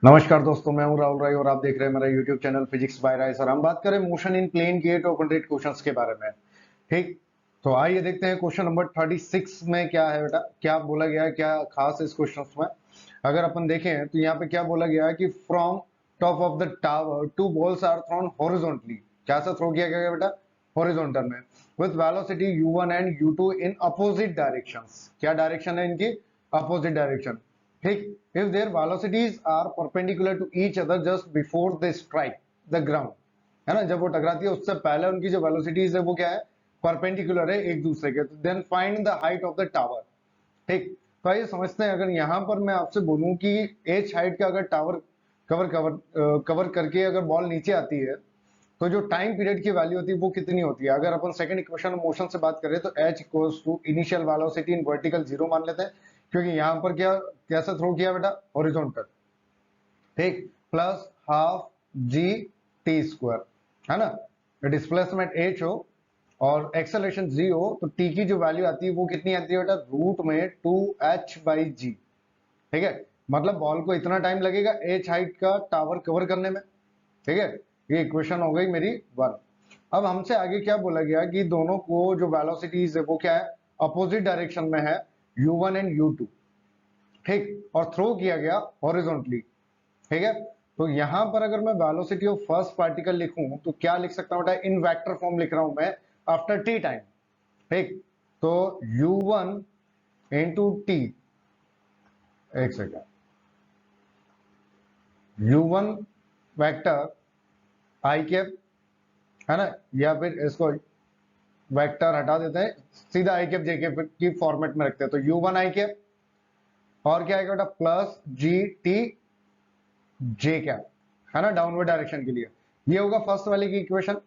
नमस्कार दोस्तों, मैं हूं राहुल राय और आप देख रहे हैं मेरा YouTube channel physics by Rai sir. हम बात करें मोशन इन प्लेन के 200 क्वेश्चंस के बारे में। ठीक, तो आइए देखते हैं क्वेश्चन नंबर 36 में क्या है बेटा, क्या बोला गया है, क्या खास है इस क्वेश्चन में। अगर अपन देखें तो यहाँ पे क्या बोला गया है कि from top of the tower two balls are thrown horizontally. क्या सा थ्रो किया गया बेटा? हॉरिजॉन्टल में, with velocity u1 and u2 in opposite directions. क्या डायरेक्शन है इनकी? Opposite direction. ठीक, if their velocities are perpendicular to each other just before they strike the ground, है ना, जब वो टकराती है उससे पहले उनकी जो वेलोसिटीज है वो क्या है? परपेंडिकुलर है एक दूसरे के। Then find the height of the tower. ठीक, तो आइए समझते हैं। अगर यहाँ पर मैं आपसे बोलूं कि एच हाइट का अगर टावर कवर करके अगर बॉल नीचे आती है तो जो टाइम पीरियड की वैल्यू होती है वो कितनी होती है? अगर अपन सेकंड इक्वेशन मोशन से बात करें तो h equals to initial velocity in vertical 0 मान लेते हैं, क्योंकि यहाँ पर क्या कैसा थ्रो किया बेटा? हॉरिजॉन्टल। ठीक, plus half G T square, है ना। डिस्प्लेसमेंट h हो और एक्सेलरेशन g हो तो t की जो वैल्यू आती है वो कितनी आती है बेटा? रूट में 2h/g। ठीक है, मतलब बॉल को इतना टाइम लगेगा h हाइट का टावर कवर करने में। ठीक है, ये इक्वेशन हो गई मेरी 1। अब हमसे आगे क्या बोला गया कि दोनों को जो वेलोसिटीज है वो क्या है? अपोजिट डायरेक्शन में है, u1 एंड u2। ठीक, और थ्रो किया गया हॉरिजॉन्टली। ठीक है, तो यहां पर अगर मैं वेलोसिटी ऑफ फर्स्ट पार्टिकल लिखूं तो क्या लिख सकता हूं बेटा? इन वेक्टर फॉर्म लिख रहा हूं मैं आफ्टर टी टाइम। ठीक, तो u1 इंटू टी, एक सेकेंड, u1 वेक्टर आई कैप, है ना, या फिर इसको वेक्टर हटा देते हैं, सीधा आई कैप जे कैप की फॉर्मेट में रखते हैं। तो u1 आई कैप और क्या आएगा बेटा? प्लस जी टी जे कैप, है ना, डाउनवर्ड डायरेक्शन के लिए। ये होगा फर्स्ट वाले की इक्वेशन,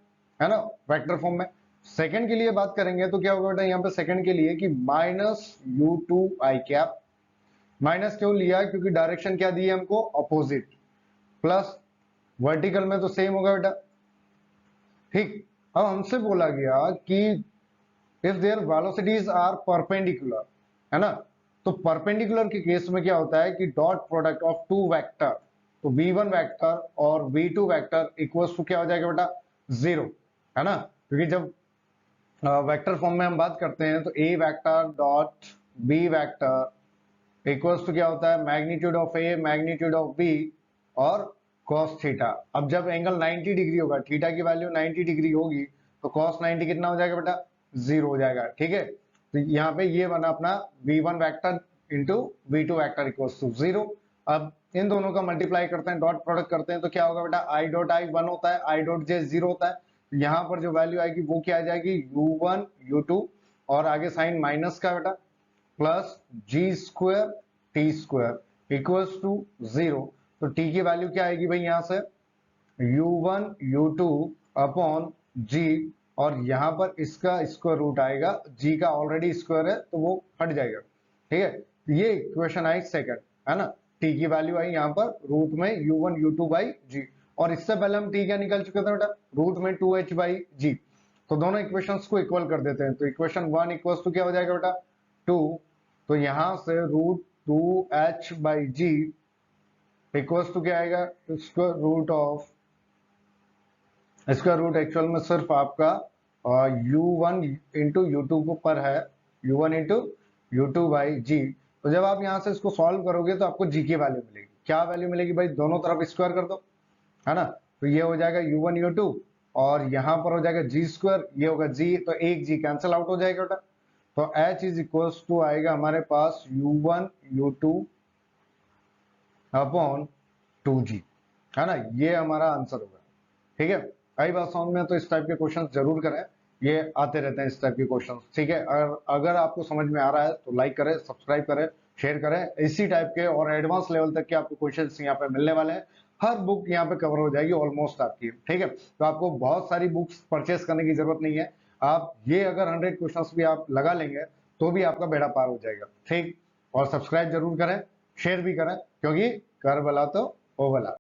है ना, वेक्टर फॉर्म में। सेकंड के लिए बात करेंगे तो क्या होगा बेटा? यहाँ पे सेकंड के लिए कि माइनस u2 आई कैप। माइनस क्यों लिया? क्योंकि डायरेक्शन क्या दी है हमको? अपोजिट। प्लस वर्टिकल में तो सेम होगा बेटा। ठीक, अब हमसे बोला गया कि if their velocities are perpendicular, है ना, तो परपेंडिकुलर के केस में क्या होता है कि dot product of two vector, तो v1 वेक्टर और v2 वेक्टर इक्वल्स टू क्या हो जाएगा बेटा? 0, है ना। क्योंकि जब वेक्टर फॉर्म में हम बात करते हैं तो a vector dot b vector equals to क्या होता है? Magnitude of a magnitude of b और cos थीटा। अब जब एंगल 90 डिग्री होगा, थीटा की वैल्यू 90 डिग्री होगी, तो cos 90 कितना हो जाएगा बेटा? 0 हो जाएगा। ठीक है, तो यहाँ पे ये बना अपना v1 vector into v2 vector equals to 0। अब इन दोनों का मल्टीप्लाई करते हैं, डॉट प्रोडक्ट करते हैं, तो क्या होगा बेटा? i डॉट i 1 होता है, i डॉट j 0 होता है। यहाँ पर जो वैल्यू आएगी वो क्या आ जाएगी? u1 u2 और आगे साइन माइनस का बेटा, plus g square t square equals to 0। तो t की वैल्यू क्या आएगी भाई? यहाँ से u1 u2 अपॉन g, और यहां पर इसका स्क्वायर रूट आएगा, g का ऑलरेडी स्क्वायर है तो वो हट जाएगा। ठीक है, ये इक्वेशन आई सेकंड, है ना। t की वैल्यू आई यहाँ पर रूट में u1 u2 बाई g, और इससे पहले हम t क्या निकल चुके थे बेटा? रूट में 2h बाई g। तो दोनों इक्वेशंस को इक्वल कर देते हैं, तो इक्वेशन 1 इक्वल्स टू क्या हो जाएगा बेटा? 2। तो यहां से root 2h by g equals to क्या आएगा? स्क्वायर रूट ऑफ, इसका रूट एक्चुअल में सिर्फ आपका u1 इंटू u2 पर है, u1 इंटू u2 बाई जी। तो जब आप यहां से इसको सॉल्व करोगे तो आपको g की वैल्यू मिलेगी। क्या वैल्यू मिलेगी भाई? दोनों तरफ स्क्वायर कर दो, है ना। तो ये हो जाएगा u1 u2 और यहां पर हो जाएगा जी स्क्वायर, ये होगा g, तो एक g कैंसिल आउट हो जाएगा बेटा। तो h इज इक्वल्स टू आएगा हमारे पास u1 u2 अपॉन 2g, है ना। ये हमारा आंसर होगा। ठीक है, आई बात समझ में? तो इस टाइप के क्वेश्चंस जरूर करें, ये आते रहते हैं इस टाइप के क्वेश्चंस। ठीक है, अगर आपको समझ में आ रहा है तो लाइक करें, सब्सक्राइब करें, शेयर करें। इसी टाइप के और एडवांस लेवल तक के आपको क्वेश्चंस यहाँ पे मिलने वाले हैं। हर बुक यहाँ पे कवर हो जाएगी ऑलमोस्ट आपकी। ठीक है, तो आपको बहुत सारी बुक्स परचेस करने की जरूरत नहीं है। आप ये अगर 100 क्वेश्चंस भी आप लगा लेंगे तो भी आपका बेड़ा पार हो जाएगा। ठीक, और सब्सक्राइब जरूर करें, शेयर भी करें, क्योंकि कर भला तो हो भला।